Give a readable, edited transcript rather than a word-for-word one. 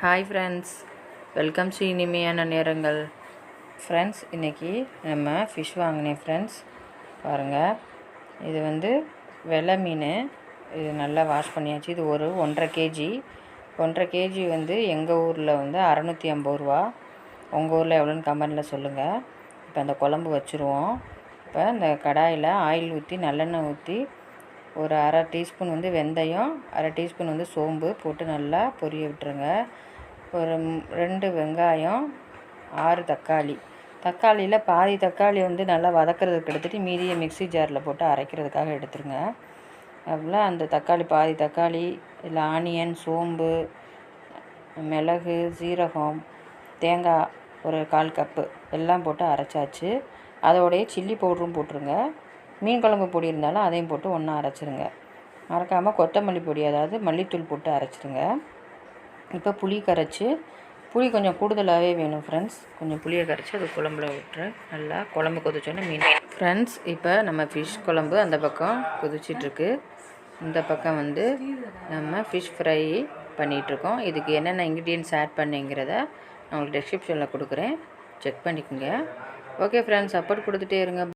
Hi friends, welcome to இனிமையான நேரங்கள். Friends, இன்றைக்கி நம்ம ஃபிஷ் வாங்கினேன் ஃப்ரெண்ட்ஸ். பாருங்கள், இது வெள்ளை மீன். இது நல்லா வாஷ் பண்ணியாச்சு. இது ஒரு 1.5 கேஜி எங்கள் ஊரில் 650 ரூபா. உங்கள் ஊரில் எவ்வளோன்னு கமெண்டில் சொல்லுங்கள். இப்போ அந்த குழம்பு வச்சுருவோம். இப்போ இந்த கடாயில் ஆயில் ஊற்றி நல்லெண்ணெய் ஊற்றி ஒரு அரை டீஸ்பூன் வெந்தயம், அரை டீஸ்பூன் சோம்பு போட்டு நல்லா பொரிய விட்டுருங்க. ஒரு 2 வெங்காயம், 6 தக்காளியில் பாதி தக்காளி நல்லா வதக்கிறதுக்கு எடுத்துகிட்டு மீதியை மிக்ஸி ஜாரில் போட்டு அரைக்கிறதுக்காக எடுத்துருங்க. அவ்வளோ அந்த பாதி தக்காளி, இல்லை ஆனியன், சோம்பு, மிளகு, சீரகம், தேங்காய் ஒரு 1/4 கப்பு எல்லாம் போட்டு அரைச்சாச்சு. அதோடைய சில்லி பவுடரும் போட்டுருங்க. மீன் குழம்பு பொடி இருந்தாலும் அதையும் போட்டு ஒன்றா அரைச்சிருங்க. மறக்காமல் கொத்தமல்லி பொடி, அதாவது மல்லித்தூள் போட்டு அரைச்சிருங்க. இப்போ புளி கொஞ்சம் கூடுதலாகவே வேணும் ஃப்ரெண்ட்ஸ். கொஞ்சம் புளியை கரைச்சி அது குழம்புல விட்டுரு. நல்லா குழம்பு கொதிச்சோன்னே மீன். ஃப்ரெண்ட்ஸ், இப்போ நம்ம ஃபிஷ் குழம்பு அந்த பக்கம் கொதிச்சிட்ருக்கு. இந்த பக்கம் நம்ம ஃபிஷ் ஃப்ரை பண்ணிகிட்ருக்கோம். இதுக்கு என்னென்ன இன்க்ரீடியன்ட்ஸ் ஆட் பண்ணிங்கிறத நான் உங்களுக்கு டிஸ்கிரிப்ஷனில் கொடுக்குறேன், செக் பண்ணிக்கோங்க. ஓகே ஃப்ரெண்ட்ஸ், சப்போர்ட் கொடுத்துட்டே இருங்க.